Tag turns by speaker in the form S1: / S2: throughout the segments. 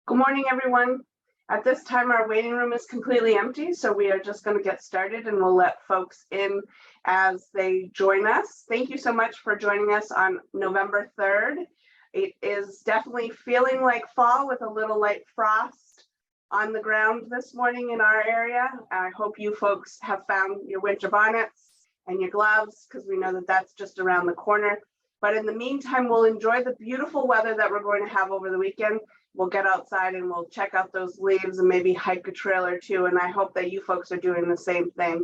S1: Good morning, everyone. At this time, our waiting room is completely empty, so we are just going to get started and we'll let folks in as they join us. Thank you so much for joining us on November 3rd. It is definitely feeling like fall with a little light frost on the ground this morning in our area. I hope you folks have found your winter bonnets and your gloves because we know that that's just around the corner. But in the meantime, we'll enjoy the beautiful weather that we're going to have over the weekend. We'll get outside and we'll check out those leaves and maybe hike a trail or two. And I hope that you folks are doing the same thing.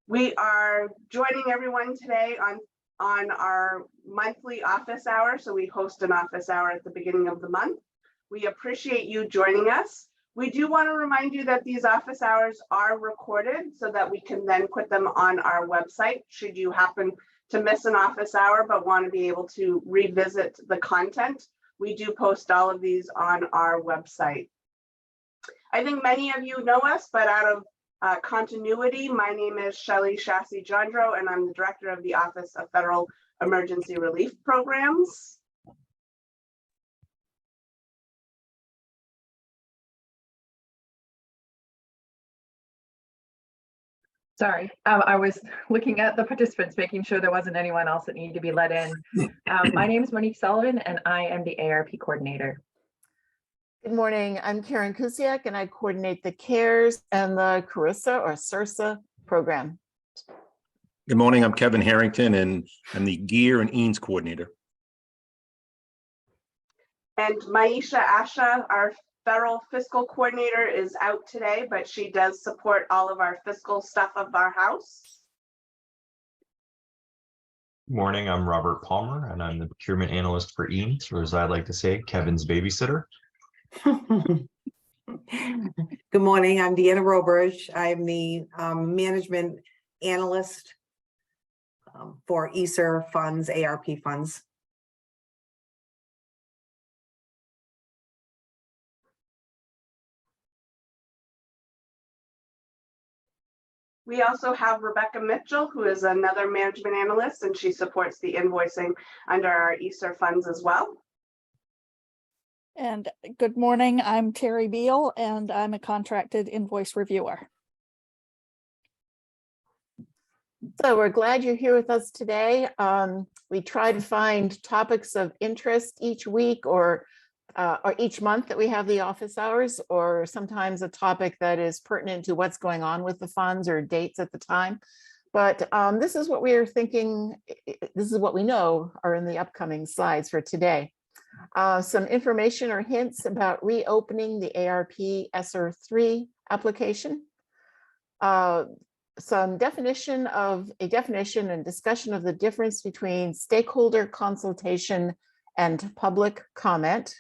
S1: We are joining everyone today on our monthly office hour. So we host an office hour at the beginning of the month. We appreciate you joining us. We do want to remind you that these office hours are recorded so that we can then put them on our website should you happen to miss an office hour but want to be able to revisit the content. We do post all of these on our website. I think many of you know us, but out of continuity, my name is Shelley Shassy-Jondro, and I'm the Director of the Office of Federal Emergency Relief Programs.
S2: Sorry, I was looking at the participants, making sure there wasn't anyone else that needed to be let in. My name is Monique Sullivan, and I am the ARP coordinator.
S3: Good morning, I'm Karen Kusiak, and I coordinate the CARES and the CRISA program.
S4: Good morning, I'm Kevin Harrington, and I'm the Gear and EANS coordinator.
S1: And Maisha Asha, our Federal Fiscal Coordinator, is out today, but she does support all of our fiscal stuff of our house.
S5: Good morning, I'm Robert Palmer, and I'm the Procurement Analyst for EANS, or as I like to say, Kevin's babysitter.
S6: Good morning, I'm Deanna Roberge. I'm the Management Analyst for ESER funds, ARP funds.
S1: We also have Rebecca Mitchell, who is another management analyst, and she supports the invoicing under our ESER funds as well.
S7: And good morning, I'm Terry Beal, and I'm a contracted invoice reviewer.
S3: So we're glad you're here with us today. We try to find topics of interest each week or each month that we have the office hours, or sometimes a topic that is pertinent to what's going on with the funds or dates at the time. But this is what we are thinking, this is what we know are in the upcoming slides for today. Some information or hints about reopening the ARP ESER 3 application. Some definition and discussion of the difference between stakeholder consultation and public comment.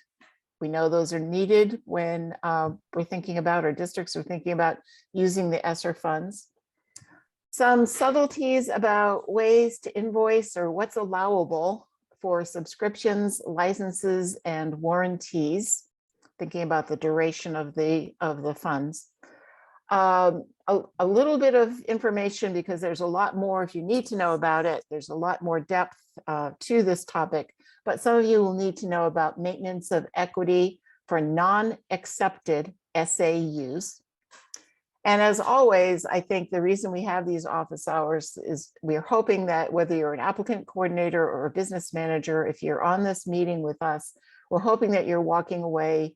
S3: We know those are needed when we're thinking about, or districts are thinking about using the ESER funds. Some subtleties about ways to invoice or what's allowable for subscriptions, licenses, and warranties, thinking about the duration of the funds. A little bit of information, because there's a lot more if you need to know about it. There's a lot more depth to this topic, but some of you will need to know about maintenance of equity for non-accepted SAUs. And as always, I think the reason we have these office hours is we're hoping that whether you're an applicant coordinator or a business manager, if you're on this meeting with us, we're hoping that you're walking away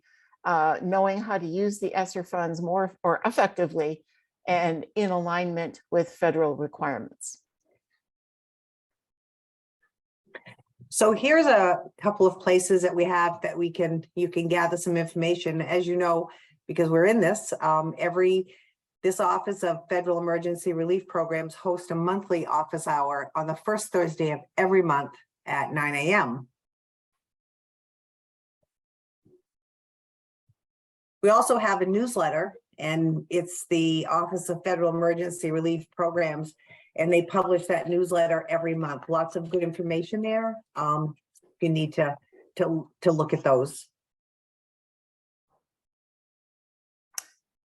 S3: knowing how to use the ESER funds more or effectively and in alignment with federal requirements.
S6: So here's a couple of places that we have that you can gather some information. As you know, because we're in this, this Office of Federal Emergency Relief Programs hosts a monthly office hour on the first Thursday of every month at 9 a.m. We also have a newsletter, and it's the Office of Federal Emergency Relief Programs, and they publish that newsletter every month. Lots of good information there. You need to look at those.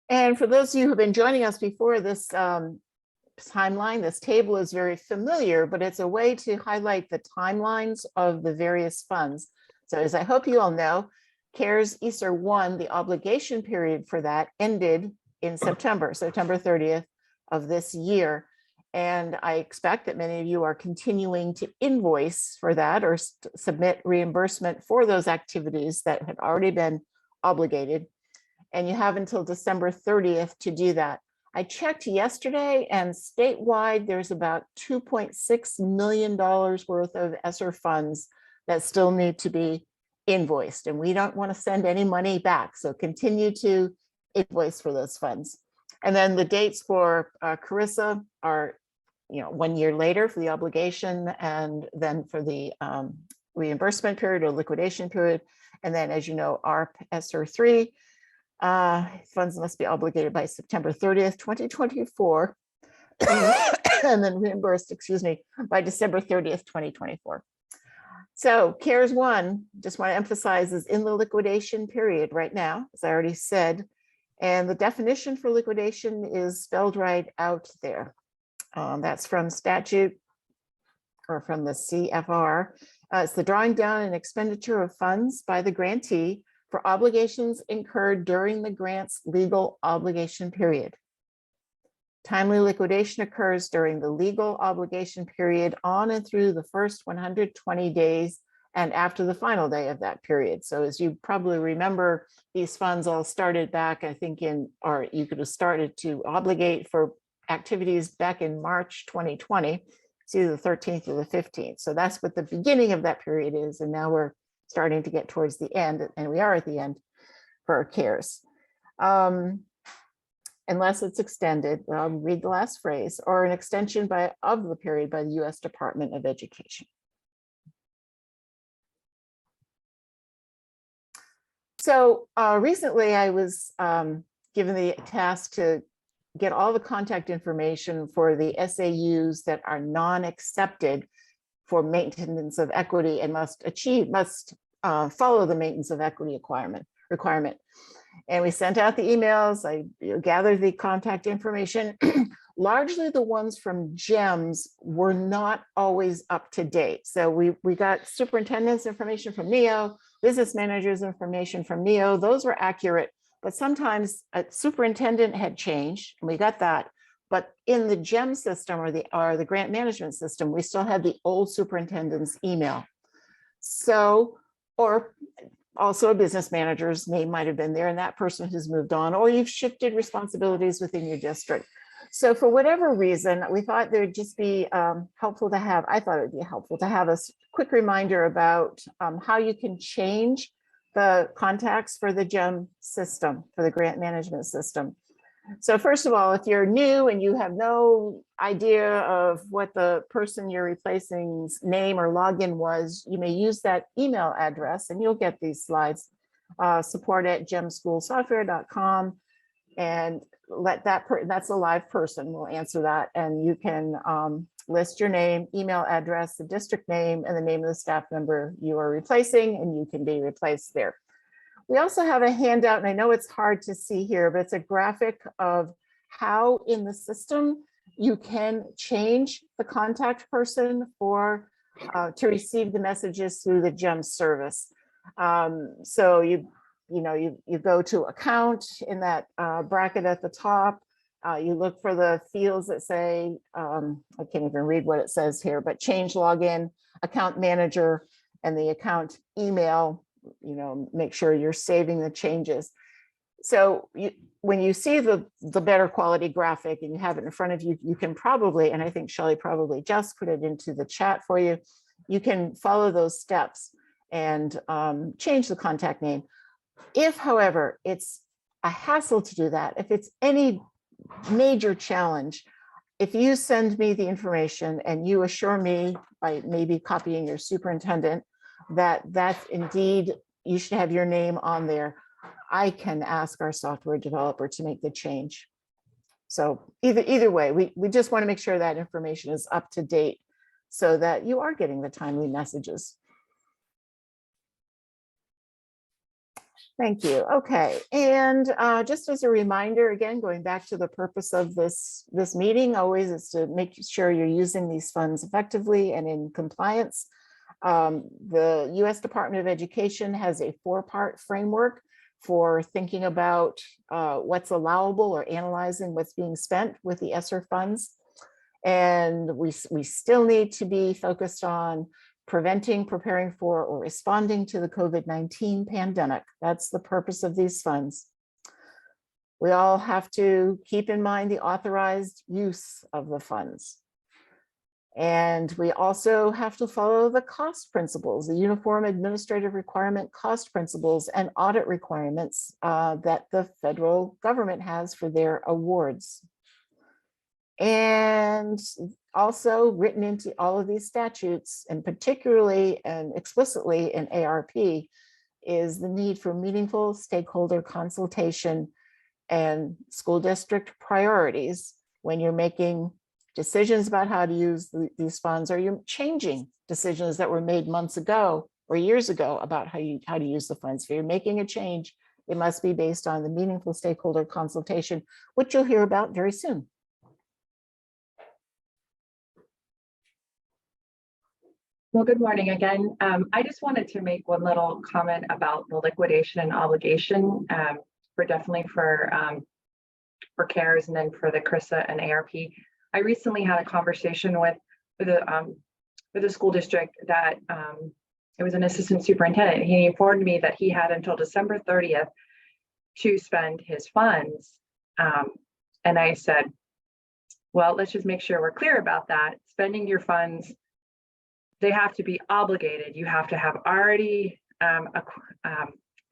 S3: And for those of you who have been joining us before, this timeline, this table is very familiar, but it's a way to highlight the timelines of the various funds. So as I hope you all know, CARES ESER 1, the obligation period for that ended in September 30th of this year. And I expect that many of you are continuing to invoice for that or submit reimbursement for those activities that had already been obligated. And you have until December 30th to do that. I checked yesterday, and statewide, there's about $2.6 million worth of ESSER funds that still need to be invoiced, and we don't want to send any money back. So continue to invoice for those funds. And then the dates for Carissa are, 1 year later for the obligation, and then for the reimbursement period or liquidation period. And then, as you know, ARP ESSER 3 funds must be obligated by September 30th, 2024, and then reimbursed, by December 30th, 2024. So CARES 1, just want to emphasize, is in the liquidation period right now, as I already said, and the definition for liquidation is spelled right out there. That's from statute or from the CFR. It's the drawing down and expenditure of funds by the grantee for obligations incurred during the grant's legal obligation period. Timely liquidation occurs during the legal obligation period on and through the first 120 days and after the final day of that period. So as you probably remember, these funds all started back, I think or you could have started to obligate for activities back in March 2020. It's either the 13th or the 15th. So that's what the beginning of that period is. And now we're starting to get towards the end, and we are at the end for our CARES. Unless it's extended, I'll read the last phrase, or an extension of the period by the U.S. Department of Education. So recently I was given the task to get all the contact information for the SAUs that are non-accepted for maintenance of equity and must follow the maintenance of equity requirement. And we sent out the emails. I gathered the contact information. Largely the ones from GEMS were not always up to date. So we got superintendent's information from NEO, business managers information from NEO. Those were accurate, but sometimes a superintendent had changed, and we got that. But in the GEM system or the grant management system, we still had the old superintendent's email. So, or also a business manager's name might have been there, and that person has moved on, or you've shifted responsibilities within your district. So for whatever reason, we thought there'd just be helpful to have, I thought it would be helpful to have a quick reminder about how you can change the contacts for the GEM system, for the grant management system. So first of all, if you're new and you have no idea of what the person you're replacing's name or login was, you may use that email address, and you'll get these slides, support@gemschoolsoftware.com, and let that's a live person, will answer that. And you can list your name, email address, the district name, and the name of the staff member you are replacing, and you can be replaced there. We also have a handout, and I know it's hard to see here, but it's a graphic of how in the system you can change the contact person for to receive the messages through the GEM service. So you go to account in that bracket at the top. You look for the fields that say, I can't even read what it says here, but change login, account manager, and the account email. Make sure you're saving the changes. So when you see the better quality graphic and you have it in front of you, you can probably, and I think Shelley probably just put it into the chat for you, you can follow those steps and change the contact name. If, however, it's a hassle to do that, if it's any major challenge, if you send me the information and you assure me by maybe copying your superintendent that that's indeed, you should have your name on there, I can ask our software developer to make the change. So either way, we just want to make sure that information is up to date so that you are getting the timely messages. Thank you. Okay, and just as a reminder, again, going back to the purpose of this meeting, always is to make sure you're using these funds effectively and in compliance. The US Department of Education has a 4-part framework for thinking about what's allowable or analyzing what's being spent with the ESSER funds. And we still need to be focused on preventing, preparing for, or responding to the COVID-19 pandemic. That's the purpose of these funds. We all have to keep in mind the authorized use of the funds. And we also have to follow the cost principles, the Uniform Administrative Requirement cost principles and audit requirements that the federal government has for their awards. And also written into all of these statutes, and particularly and explicitly in ARP, is the need for meaningful stakeholder consultation and school district priorities when you're making decisions about how to use these funds, or you're changing decisions that were made months ago or years ago about how to use the funds. If you're making a change, it must be based on the meaningful stakeholder consultation, which you'll hear about very soon.
S2: Well, good morning again. I just wanted to make one little comment about the liquidation and obligation for CARES and then for the CRISA and ARP. I recently had a conversation with a school district that it was an assistant superintendent. He informed me that he had until December 30th to spend his funds. And I said, well, let's just make sure we're clear about that. Spending your funds, they have to be obligated. You have to have already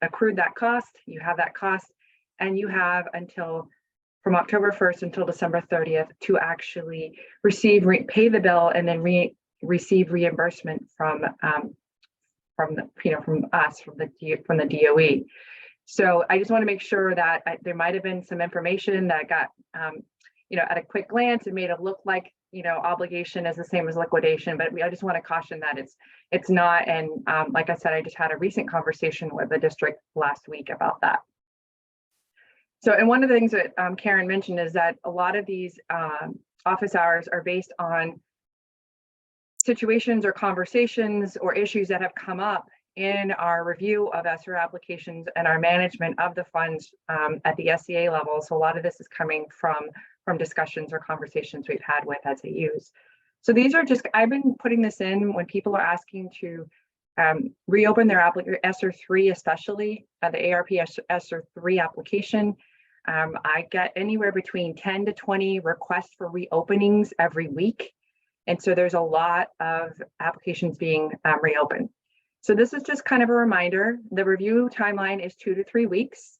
S2: accrued that cost. You have that cost, and you have until from October 1st until December 30th to actually pay the bill and then receive reimbursement from the DOE. So I just want to make sure that there might have been some information that got at a quick glance, it made it look like obligation is the same as liquidation, but I just want to caution that it's not. And like I said, I just had a recent conversation with the district last week about that. So, and one of the things that Karen mentioned is that a lot of these office hours are based on situations or conversations or issues that have come up in our review of ESSER applications and our management of the funds at the SEA level. So a lot of this is coming from discussions or conversations we've had with SAUs. So these are just, I've been putting this in when people are asking to reopen their ESSER 3, especially the ARP ESSER 3 application. I get anywhere between 10 to 20 requests for reopenings every week. And so there's a lot of applications being reopened. So this is just kind of a reminder. The review timeline is 2 to 3 weeks.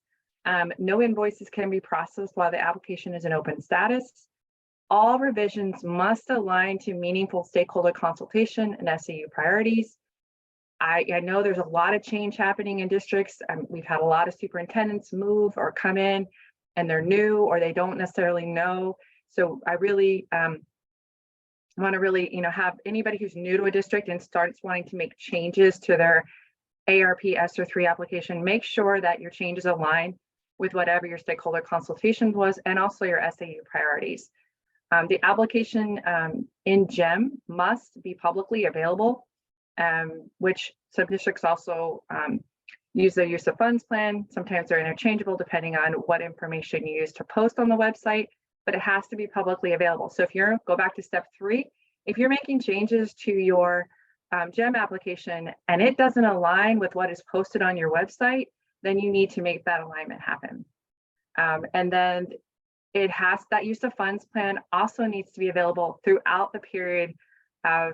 S2: No invoices can be processed while the application is in open status. All revisions must align to meaningful stakeholder consultation and SAU priorities. I know there's a lot of change happening in districts. We've had a lot of superintendents move or come in and they're new or they don't necessarily know. So I really want to really, have anybody who's new to a district and starts wanting to make changes to their ARP ESSER 3 application, make sure that your changes align with whatever your stakeholder consultation was and also your SAU priorities. The application in GEM must be publicly available, which some districts also use their use of funds plan. Sometimes they're interchangeable depending on what information you use to post on the website, but it has to be publicly available. So if you're, go back to step 3, if you're making changes to your GEM application and it doesn't align with what is posted on your website, then you need to make that alignment happen. And then that use of funds plan also needs to be available throughout the period of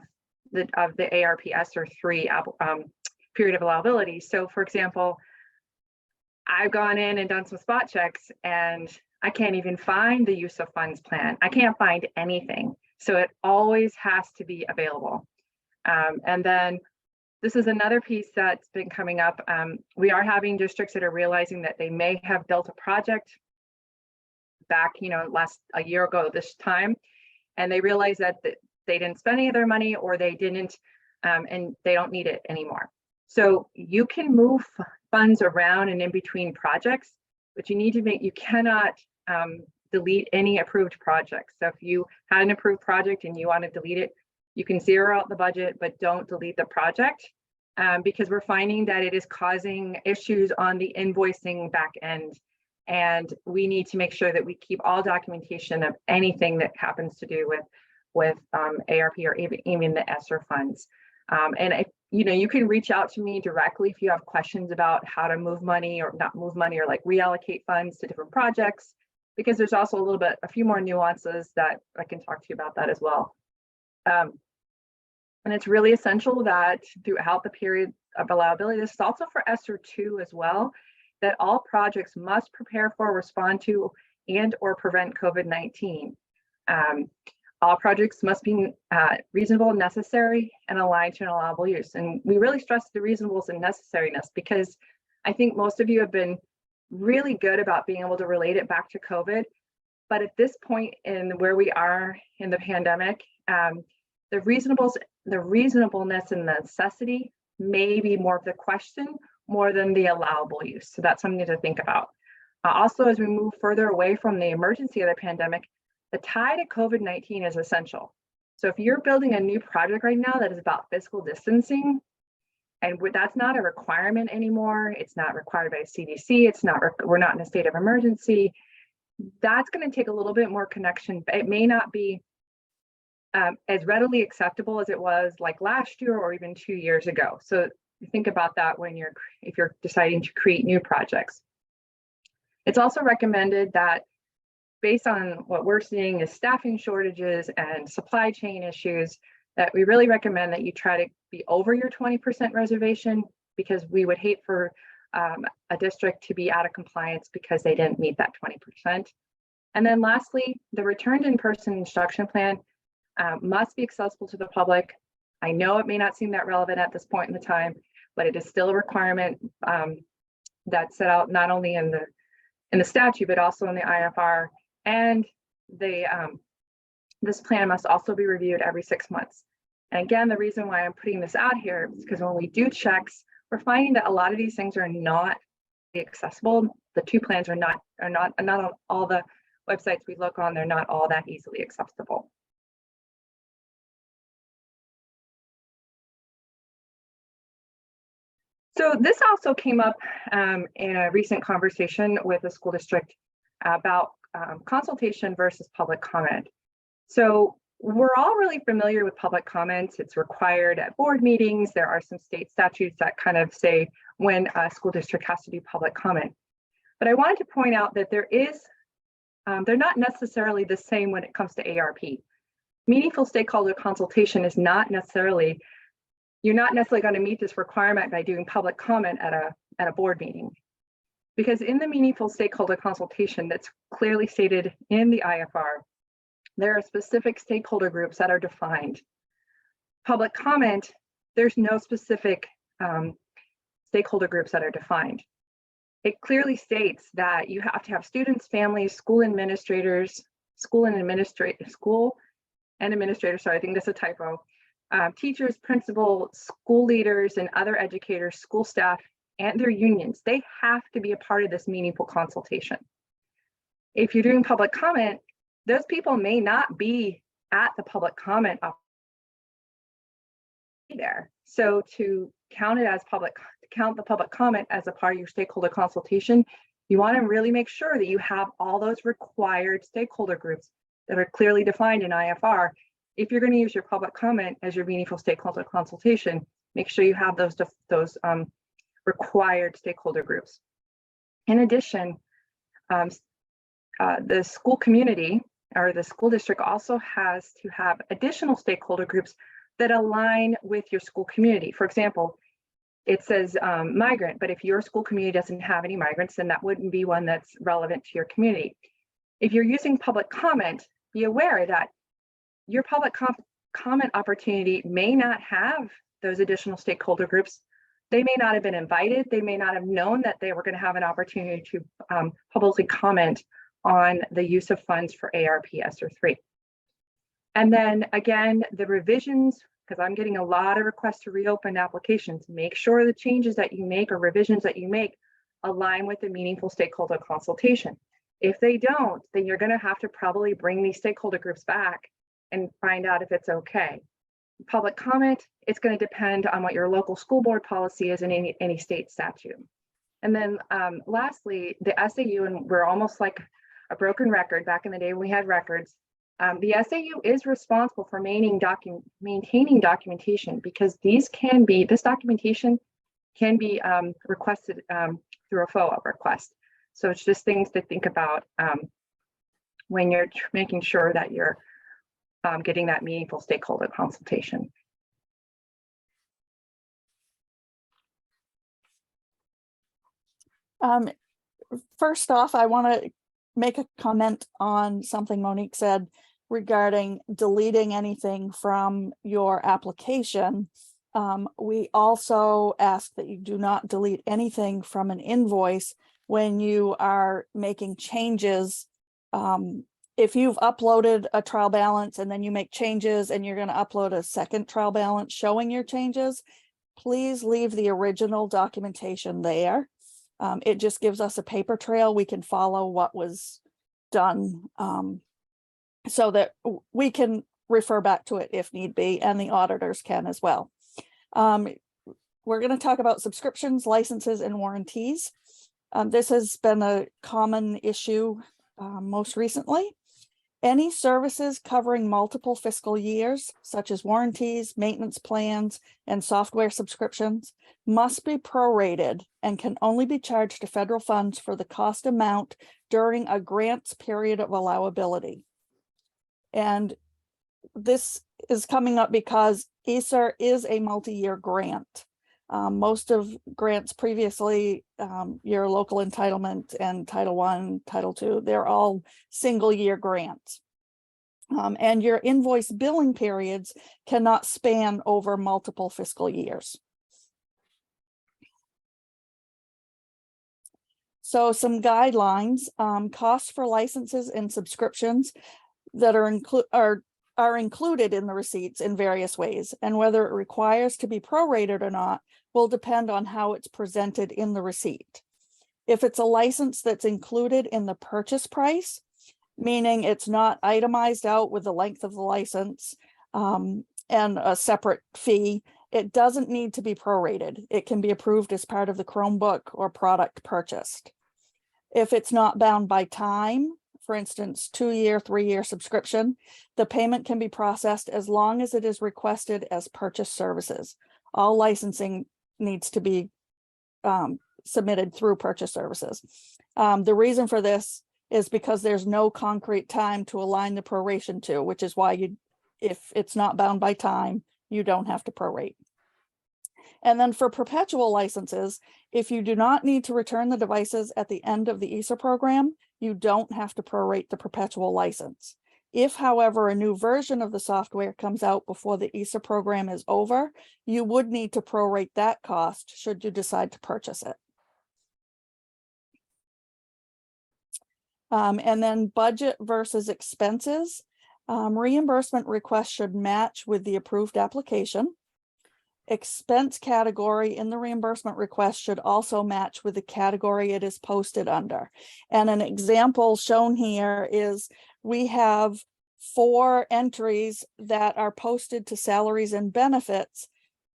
S2: the ARP ESSER 3 period of allowability. So for example, I've gone in and done some spot checks and I can't even find the use of funds plan. I can't find anything. So it always has to be available. And then this is another piece that's been coming up. We are having districts that are realizing that they may have built a project back, a year ago this time, and they realize that they didn't spend any of their money or they didn't, and they don't need it anymore. So you can move funds around and in between projects, but you cannot delete any approved projects. So if you had an approved project and you want to delete it, You can zero out the budget, but don't delete the project because we're finding that it is causing issues on the invoicing back end. And we need to make sure that we keep all documentation of anything that happens to do with ARP or even the ESSER funds. And you can reach out to me directly if you have questions about how to move money or not move money or like reallocate funds to different projects, because there's also a few more nuances that I can talk to you about that as well. And it's really essential that throughout the period of allowability, this is also for ESSER 2 as well, that all projects must prepare for, respond to, and or prevent COVID-19. All projects must be reasonable, necessary, and aligned to an allowable use. And we really stress the reasonableness and necessariness because I think most of you have been really good about being able to relate it back to COVID. But at this point in where we are in the pandemic, the reasonableness and the necessity may be more of the question more than the allowable use. So that's something to think about. Also, as we move further away from the emergency of the pandemic, the tie to COVID-19 is essential. So if you're building a new project right now that is about physical distancing, and that's not a requirement anymore, it's not required by CDC, we're not in a state of emergency, that's going to take a little bit more connection. It may not be as readily acceptable as it was like last year or even 2 years ago. So think about that if you're deciding to create new projects. It's also recommended that based on what we're seeing is staffing shortages and supply chain issues, that we really recommend that you try to be over your 20% reservation, because we would hate for a district to be out of compliance because they didn't meet that 20%. And then lastly, the returned in-person instruction plan must be accessible to the public. I know it may not seem that relevant at this point in the time, but it is still a requirement that's set out not only in the statute, but also in the IFR. And this plan must also be reviewed every 6 months. And again, the reason why I'm putting this out here is because when we do checks, we're finding that a lot of these things are not accessible. The two plans are not on all the websites we look on, they're not all that easily accessible. So this also came up in a recent conversation with a school district about consultation versus public comment. So we're all really familiar with public comments. It's required at board meetings. There are some state statutes that kind of say when a school district has to do public comment. But I wanted to point out that they're not necessarily the same when it comes to ARP. Meaningful stakeholder consultation is you're not necessarily going to meet this requirement by doing public comment at a board meeting. Because in the meaningful stakeholder consultation that's clearly stated in the IFR, there are specific stakeholder groups that are defined. Public comment, there's no specific stakeholder groups that are defined. It clearly states that you have to have students, families, school administrators, sorry, I think that's a typo, teachers, principals, school leaders, and other educators, school staff, and their unions. They have to be a part of this meaningful consultation. If you're doing public comment, those people may not be at the public comment there. So to count the public comment as a part of your stakeholder consultation, you want to really make sure that you have all those required stakeholder groups that are clearly defined in IFR. If you're going to use your public comment as your meaningful stakeholder consultation, make sure you have those required stakeholder groups. In addition, the school community or the school district also has to have additional stakeholder groups that align with your school community. For example, it says migrant, but if your school community doesn't have any migrants, then that wouldn't be one that's relevant to your community. If you're using public comment, be aware that your public comment opportunity may not have those additional stakeholder groups. They may not have been invited. They may not have known that they were going to have an opportunity to publicly comment on the use of funds for ARP ESSER 3. And then again, the revisions, because I'm getting a lot of requests to reopen applications, make sure the changes that you make or revisions that you make align with the meaningful stakeholder consultation. If they don't, then you're going to have to probably bring these stakeholder groups back and find out if it's okay. public comment, it's going to depend on what your local school board policy is in any state statute. And then lastly, the SAU, and we're almost like a broken record back in the day when we had records. The SAU is responsible for maintaining documentation, because this documentation can be requested through a FOA request. So it's just things to think about when you're making sure that you're getting that meaningful stakeholder consultation.
S7: First off, I want to make a comment on something Monique said regarding deleting anything from your application. We also ask that you do not delete anything from an invoice when you are making changes. If you've uploaded a trial balance and then you make changes and you're going to upload a second trial balance showing your changes, please leave the original documentation there. It just gives us a paper trail. We can follow what was done so that we can refer back to it if need be, and the auditors can as well. We're going to talk about subscriptions, licenses, and warranties. This has been a common issue most recently. Any services covering multiple fiscal years, such as warranties, maintenance plans, and software subscriptions, must be prorated and can only be charged to federal funds for the cost amount during a grant's period of allowability. And this is coming up because ESER is a multi-year grant. Most of grants previously, your local entitlement and Title I, Title II, they're all single-year grants. And your invoice billing periods cannot span over multiple fiscal years. So some guidelines, costs for licenses and subscriptions that are included in the receipts in various ways, and whether it requires to be prorated or not will depend on how it's presented in the receipt. If it's a license that's included in the purchase price, meaning it's not itemized out with the length of the license and a separate fee, it doesn't need to be prorated. It can be approved as part of the Chromebook or product purchased. If it's not bound by time, for instance, 2-year, 3-year subscription, the payment can be processed as long as it is requested as purchase services. All licensing needs to be submitted through purchase services. The reason for this is because there's no concrete time to align the proration to, which is why if it's not bound by time, you don't have to prorate. And then for perpetual licenses, if you do not need to return the devices at the end of the ESER program, you don't have to prorate the perpetual license. If, however, a new version of the software comes out before the ESER program is over, you would need to prorate that cost should you decide to purchase it. And then budget versus expenses. Reimbursement requests should match with the approved application. Expense category in the reimbursement request should also match with the category it is posted under. And an example shown here is we have 4 entries that are posted to salaries and benefits,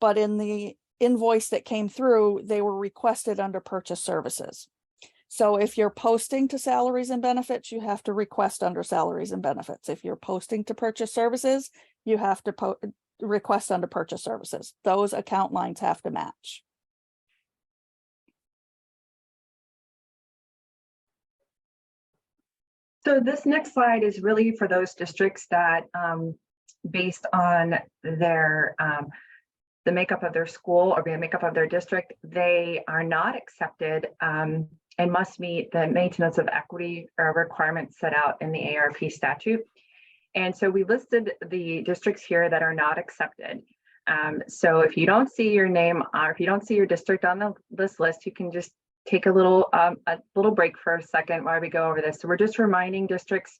S7: but in the invoice that came through, they were requested under purchase services. So if you're posting to salaries and benefits, you have to request under salaries and benefits. If you're posting to purchase services, you have to request under purchase services. Those account lines have to match.
S2: So this next slide is really for those districts that, based on their the makeup of their school or the makeup of their district, they are not accepted and must meet the maintenance of equity requirements set out in the ARP statute. And so we listed the districts here that are not accepted. So if you don't see your name or if you don't see your district on this list, you can just take a little break for a second while we go over this. So we're just reminding districts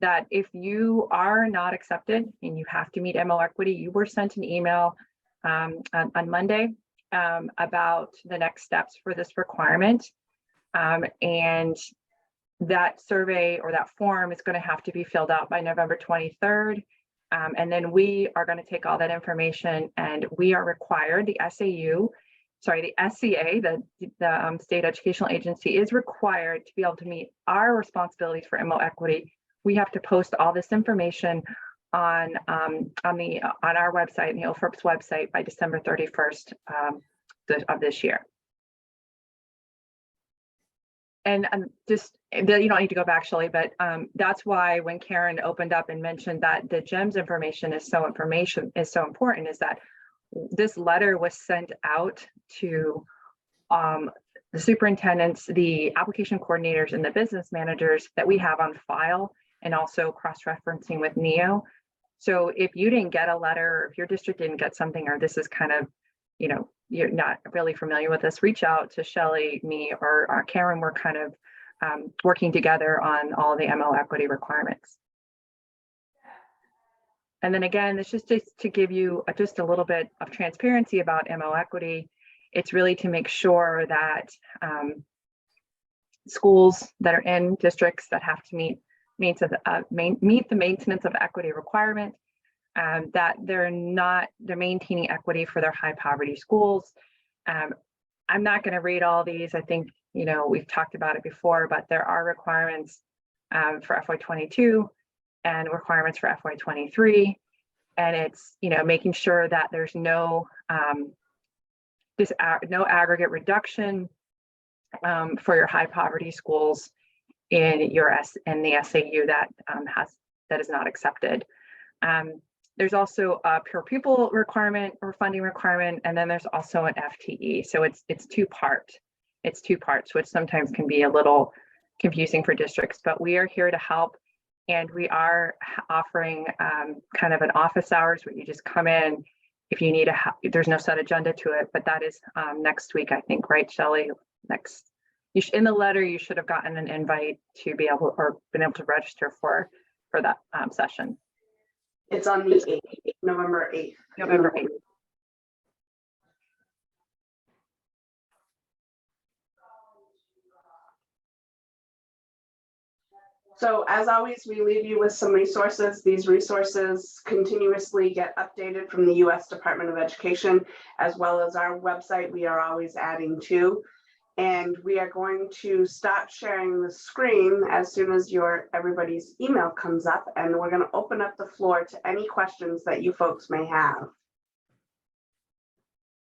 S2: that if you are not accepted and you have to meet MO equity, you were sent an email on Monday about the next steps for this requirement. And that survey or that form is going to have to be filled out by November 23rd. And then we are going to take all that information, and we are required, the SCA, the State Educational Agency, is required to be able to meet our responsibilities for MO equity. We have to post all this information on our website, the OFERP's website, by December 31st of this year. And just, you don't need to go back, Shelley, but that's why when Karen opened up and mentioned that the GEMS information is so important, is that this letter was sent out to the superintendents, the application coordinators, and the business managers that we have on file, and also cross-referencing with NEO. So if you didn't get a letter, or if your district didn't get something, or this is kind of, you're not really familiar with this, reach out to Shelley, me, or Karen. We're kind of working together on all the MO equity requirements. And then again, it's just to give you just a little bit of transparency about MO equity. It's really to make sure that schools that are in districts that have to meet the maintenance of equity requirement, that they're maintaining equity for their high poverty schools. I'm not going to read all these. I think, we've talked about it before, but there are requirements for FY22 and requirements for FY23. And it's, making sure that there's no aggregate reduction for your high poverty schools in the SAU that is not accepted. There's also a per pupil requirement or funding requirement, and then there's also an FTE. So it's two-part. It's two-parts, which sometimes can be a little confusing for districts, but we are here to help. And we are offering kind of an office hours where you just come in if you need there's no set agenda to it, but that is next week, I think, right, Shelley? In the letter, you should have gotten an invite to be able, or been able to register for that session.
S1: It's on the 8th, November 8th.
S2: November 8th.
S1: So as always, we leave you with some resources. These resources continuously get updated from the U.S. Department of Education, as well as our website. We are always adding to. And we are going to stop sharing the screen as soon as everybody's email comes up, and we're going to open up the floor to any questions that you folks may have.